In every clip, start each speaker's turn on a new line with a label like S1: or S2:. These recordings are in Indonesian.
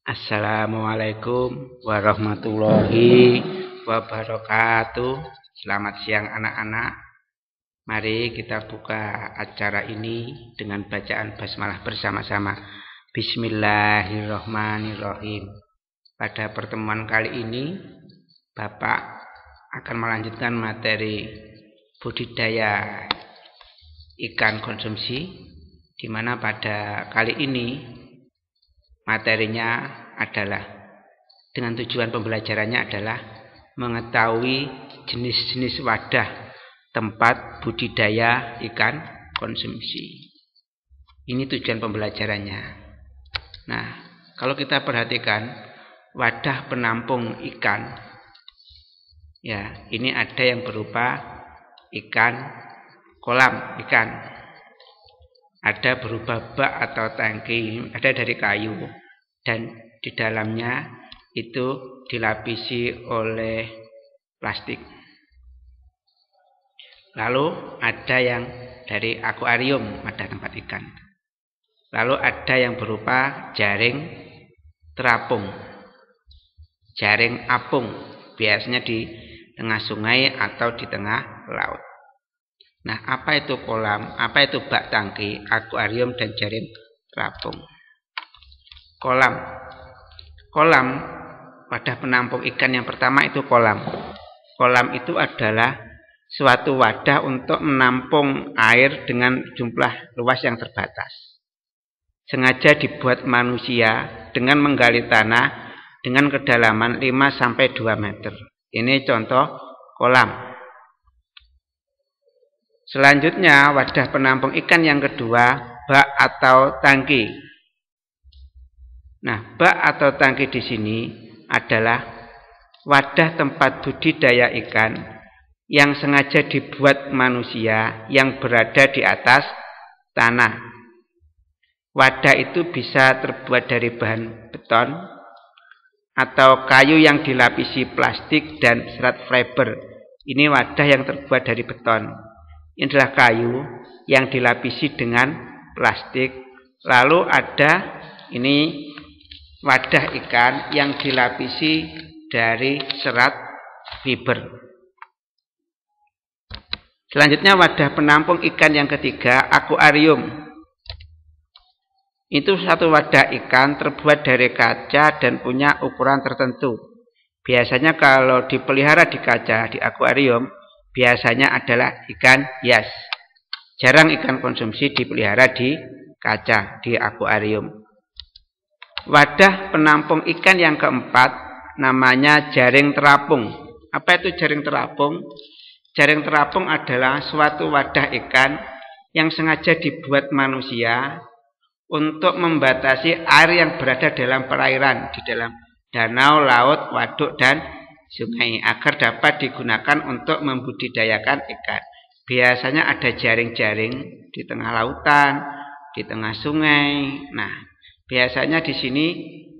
S1: Assalamualaikum warahmatullahi wabarakatuh. Selamat siang anak-anak. Mari kita buka acara ini dengan bacaan basmalah bersama-sama. Bismillahirrahmanirrahim. Pada pertemuan kali ini Bapak akan melanjutkan materi budidaya ikan konsumsi, di mana pada kali ini materinya adalah dengan tujuan pembelajarannya adalah mengetahui jenis-jenis wadah tempat budidaya ikan konsumsi. Ini tujuan pembelajarannya. Nah, kalau kita perhatikan wadah penampung ikan, ya, ini ada yang berupa ikan kolam ikan. Ada berupa bak atau tangki, ada dari kayu, dan di dalamnya itu dilapisi oleh plastik. Lalu ada yang dari akuarium, ada tempat ikan. Lalu ada yang berupa jaring terapung, jaring apung, biasanya di tengah sungai atau di tengah laut. Nah, apa itu kolam, apa itu bak tangki, akuarium, dan jaring terapung? Kolam wadah penampung ikan yang pertama itu kolam. Kolam itu adalah suatu wadah untuk menampung air dengan jumlah luas yang terbatas. Sengaja dibuat manusia dengan menggali tanah dengan kedalaman 5-2 meter. Ini contoh kolam. Selanjutnya wadah penampung ikan yang kedua, bak atau tangki. Nah, bak atau tangki di sini adalah wadah tempat budidaya ikan yang sengaja dibuat manusia yang berada di atas tanah. Wadah itu bisa terbuat dari bahan beton atau kayu yang dilapisi plastik dan serat fiber. Ini wadah yang terbuat dari beton. Ini adalah kayu yang dilapisi dengan plastik. Lalu ada ini wadah ikan yang dilapisi dari serat fiber. Selanjutnya wadah penampung ikan yang ketiga, akuarium. Itu satu wadah ikan terbuat dari kaca dan punya ukuran tertentu. Biasanya kalau dipelihara di kaca, di akuarium, biasanya adalah ikan hias. Jarang ikan konsumsi dipelihara di kaca, di akuarium. Wadah penampung ikan yang keempat namanya jaring terapung. Apa itu jaring terapung? Jaring terapung adalah suatu wadah ikan yang sengaja dibuat manusia untuk membatasi air yang berada dalam perairan, di dalam danau, laut, waduk, dan sungai, agar dapat digunakan untuk membudidayakan ikan. Biasanya ada jaring-jaring di tengah lautan, di tengah sungai. Nah, biasanya di sini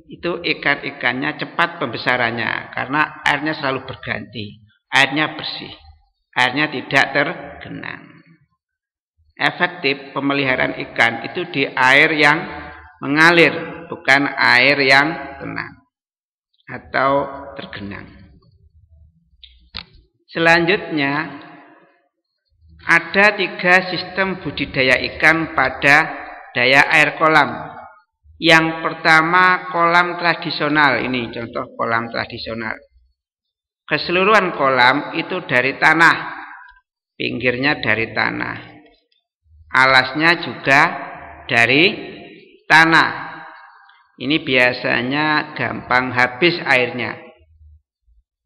S1: itu ikan-ikannya cepat pembesarannya karena airnya selalu berganti. Airnya bersih, airnya tidak tergenang. Efektif pemeliharaan ikan itu di air yang mengalir, bukan air yang tenang atau tergenang. Selanjutnya ada 3 sistem budidaya ikan pada daya air kolam. Yang pertama kolam tradisional, ini contoh kolam tradisional. Keseluruhan kolam itu dari tanah, pinggirnya dari tanah, alasnya juga dari tanah. Ini biasanya gampang habis airnya,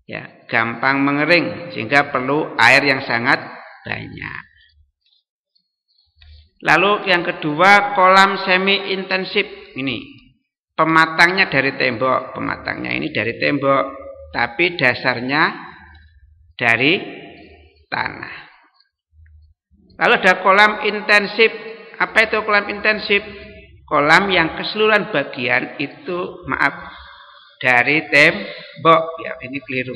S1: ya, gampang mengering sehingga perlu air yang sangat banyak. Lalu yang kedua kolam semi intensif. Ini pematangnya dari tembok, pematangnya ini dari tembok, tapi dasarnya dari tanah. Lalu ada kolam intensif. Apa itu kolam intensif? Kolam yang keseluruhan bagian itu dari tembok. Ya, ini keliru.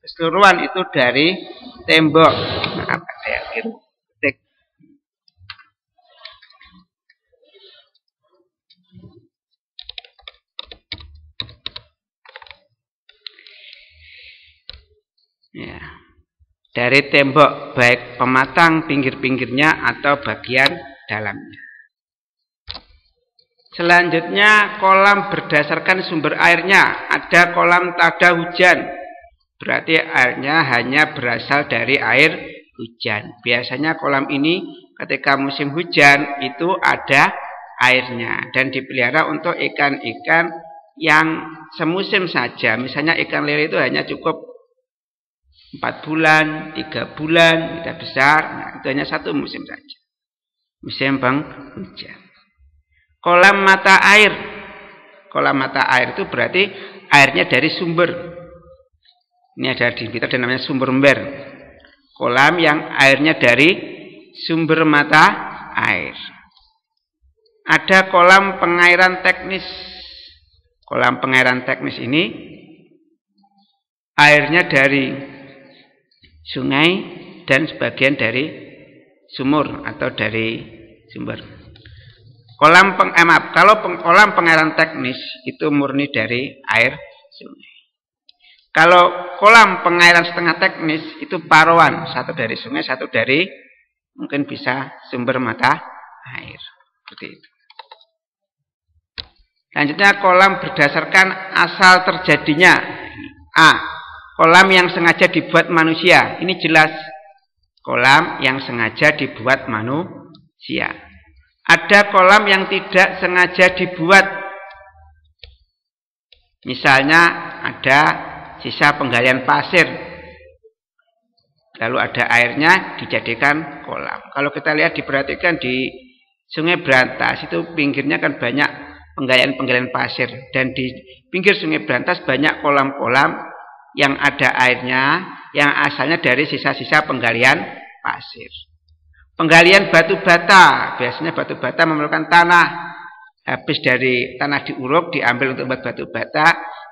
S1: Keseluruhan itu dari tembok. Maaf, saya keliru. Ya. Dari tembok baik pematang pinggir-pinggirnya atau bagian dalamnya. Selanjutnya kolam berdasarkan sumber airnya. Ada kolam tada hujan. Berarti airnya hanya berasal dari air hujan. Biasanya kolam ini ketika musim hujan itu ada airnya. Dan dipelihara untuk ikan-ikan yang semusim saja. Misalnya ikan lele itu hanya cukup 4 bulan, 3 bulan, tidak besar. Nah, itu hanya satu musim saja. Musim penghujan. Kolam mata air. Kolam mata air itu berarti airnya dari sumber. Ini ada di kita ada namanya sumber ember. Kolam yang airnya dari sumber mata air. Ada kolam pengairan teknis. Kolam pengairan teknis ini airnya dari sungai dan sebagian dari sumur atau dari sumber. Kalau kolam pengairan teknis itu murni dari air sungai. Kalau kolam pengairan setengah teknis itu paroan, satu dari sungai, satu dari mungkin bisa sumber mata air. Seperti itu. Selanjutnya kolam berdasarkan asal terjadinya. A. Kolam yang sengaja dibuat manusia. Ini jelas. Kolam yang sengaja dibuat manusia. Ada kolam yang tidak sengaja dibuat. Misalnya ada sisa penggalian pasir. Lalu ada airnya dijadikan kolam. Kalau kita lihat diperhatikan di Sungai Brantas itu pinggirnya kan banyak penggalian-penggalian pasir. Dan di pinggir Sungai Brantas banyak kolam-kolam yang ada airnya, yang asalnya dari sisa-sisa penggalian pasir. Penggalian batu bata, biasanya batu bata memerlukan tanah. Habis dari tanah diuruk, diambil untuk membuat batu bata,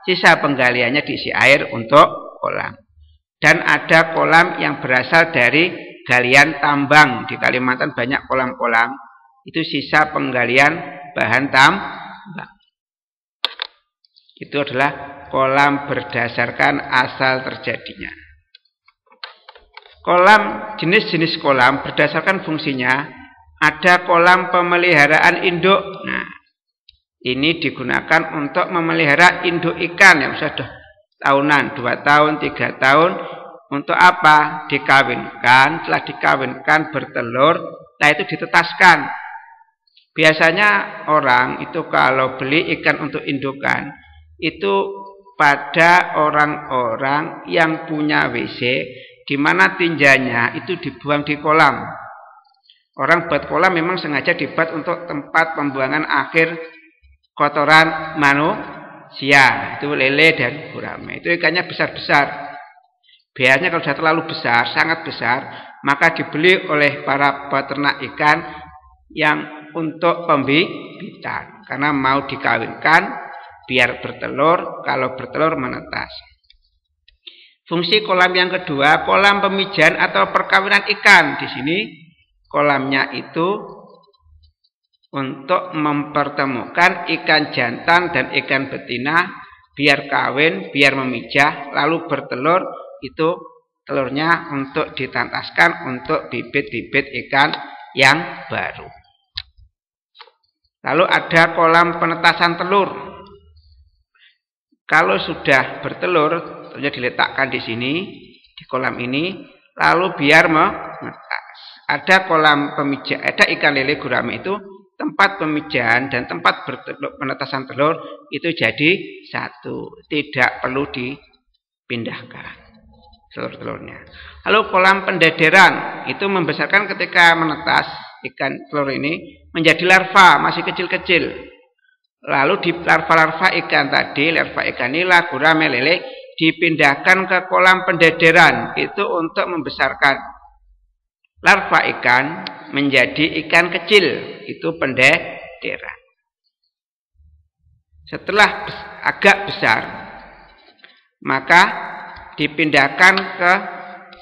S1: sisa penggaliannya diisi air untuk kolam. Dan ada kolam yang berasal dari galian tambang. Di Kalimantan banyak kolam-kolam, itu sisa penggalian bahan tambang. Itu adalah kolam berdasarkan asal terjadinya. Kolam, jenis-jenis kolam berdasarkan fungsinya. Ada kolam pemeliharaan induk. Nah, ini digunakan untuk memelihara induk ikan yang sudah tahunan, 2 tahun, 3 tahun. Untuk apa? Dikawinkan. Setelah dikawinkan bertelur, setelah itu ditetaskan. Biasanya orang itu kalau beli ikan untuk indukan, itu pada orang-orang yang punya WC di mana tinjanya itu dibuang di kolam. Orang buat kolam memang sengaja dibuat untuk tempat pembuangan akhir kotoran manusia. Itu lele dan gurame. Itu ikannya besar-besar. Biasanya kalau sudah terlalu besar, sangat besar, maka dibeli oleh para peternak ikan yang untuk pembibitan. Karena mau dikawinkan biar bertelur, kalau bertelur menetas. Fungsi kolam yang kedua, kolam pemijahan atau perkawinan ikan. Di sini kolamnya itu untuk mempertemukan ikan jantan dan ikan betina biar kawin, biar memijah, lalu bertelur. Itu telurnya untuk ditantaskan untuk bibit-bibit ikan yang baru. Lalu ada kolam penetasan telur. Kalau sudah bertelur, telurnya diletakkan di sini, di kolam ini, lalu biar menetas. Ada kolam pemijahan, ada ikan lele gurame itu, tempat pemijahan dan tempat penetasan telur itu jadi satu, tidak perlu dipindahkan telur-telurnya. Lalu kolam pendederan itu membesarkan ketika menetas ikan telur ini menjadi larva, masih kecil-kecil. Lalu di larva-larva ikan tadi, larva ikan nila, gurame, lele, dipindahkan ke kolam pendederan. Itu untuk membesarkan larva ikan menjadi ikan kecil. Itu pendederan. Setelah agak besar, maka dipindahkan ke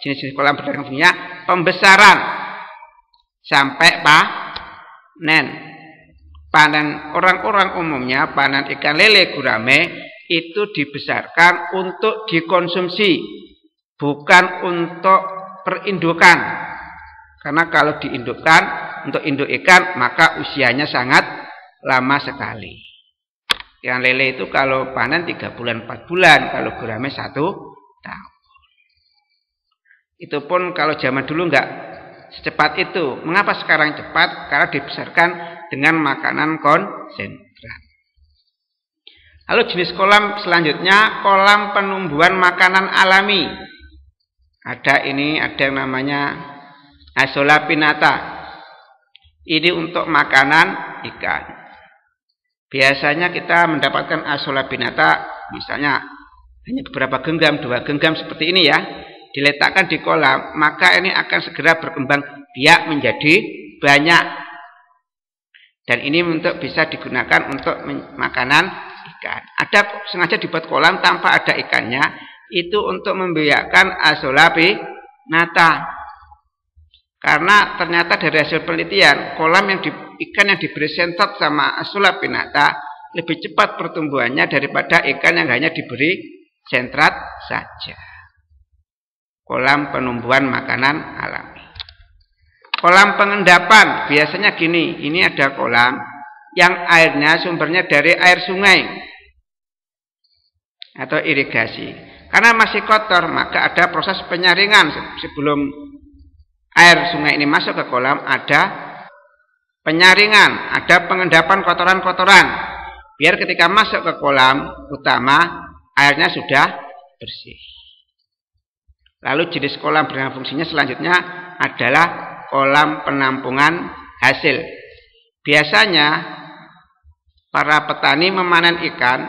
S1: jenis-jenis kolam pendederan punya pembesaran sampai panen. Panen orang-orang umumnya, panen ikan lele gurame itu dibesarkan untuk dikonsumsi, bukan untuk perindukan. Karena kalau diindukkan untuk induk ikan maka usianya sangat lama sekali. Ikan lele itu kalau panen 3 bulan 4 bulan, kalau gurame 1 tahun. Itu pun kalau zaman dulu enggak secepat itu. Mengapa sekarang cepat? Karena dibesarkan dengan makanan konsentrat. Lalu jenis kolam selanjutnya kolam penumbuhan makanan alami. Ada yang namanya Azolla pinnata. Ini untuk makanan ikan. Biasanya kita mendapatkan Azolla pinnata misalnya hanya beberapa genggam, 2 genggam seperti ini ya. Diletakkan di kolam, maka ini akan segera berkembang biak menjadi banyak. Dan ini untuk bisa digunakan untuk makanan ikan. Ada sengaja dibuat kolam tanpa ada ikannya, itu untuk membiakkan Azolla pinnata. Karena ternyata dari hasil penelitian, kolam ikan yang diberi sentrat sama Azolla pinnata lebih cepat pertumbuhannya daripada ikan yang hanya diberi sentrat saja. Kolam penumbuhan makanan alami. Kolam pengendapan biasanya gini, ini ada kolam yang airnya sumbernya dari air sungai atau irigasi. Karena masih kotor, maka ada proses penyaringan sebelum air sungai ini masuk ke kolam, ada penyaringan, ada pengendapan kotoran-kotoran. Biar ketika masuk ke kolam utama, airnya sudah bersih. Lalu jenis kolam dengan fungsinya selanjutnya adalah kolam penampungan hasil. Biasanya para petani memanen ikan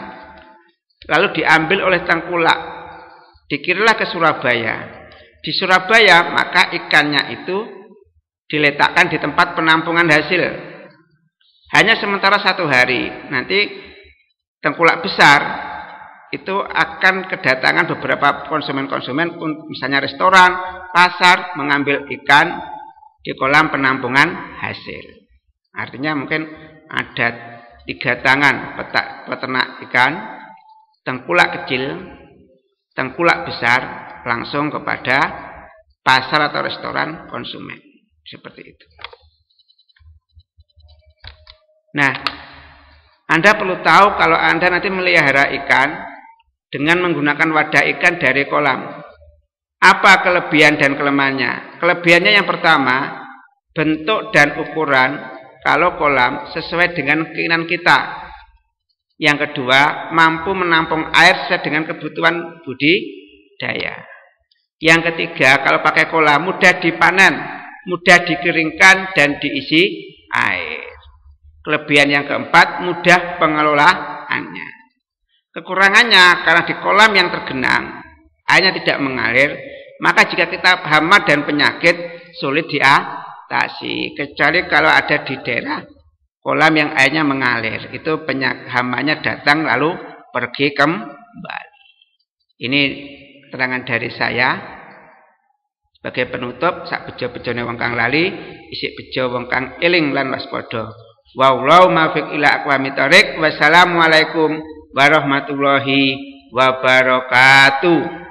S1: lalu diambil oleh tengkulak, dikirilah ke Surabaya. Di Surabaya maka ikannya itu diletakkan di tempat penampungan hasil. Hanya sementara 1 hari. Nanti tengkulak besar itu akan kedatangan beberapa konsumen-konsumen, misalnya restoran, pasar, mengambil ikan di kolam penampungan hasil. Artinya mungkin ada 3 tangan peternak ikan, tengkulak kecil, tengkulak besar, langsung kepada pasar atau restoran konsumen. Seperti itu. Nah, Anda perlu tahu kalau Anda nanti melihara ikan dengan menggunakan wadah ikan dari kolam. Apa kelebihan dan kelemahannya? Kelebihannya yang pertama, bentuk dan ukuran kalau kolam sesuai dengan keinginan kita. Yang kedua, mampu menampung air sesuai dengan kebutuhan budidaya. Yang ketiga, kalau pakai kolam mudah dipanen, mudah dikeringkan dan diisi air. Kelebihan yang keempat, mudah pengelolaannya. Kekurangannya karena di kolam yang tergenang airnya tidak mengalir, maka jika kita hama dan penyakit sulit diatasi. Kecuali kalau ada di daerah kolam yang airnya mengalir, itu hamanya datang lalu pergi kembali. Ini keterangan dari saya. Sebagai penutup, sak bejo-bejone wong kang lali, isik bejo wong kang eling lan waspada. Wallahu muwaffiq ila aqwamit thoriq. Wassalamualaikum warahmatullahi wabarakatuh.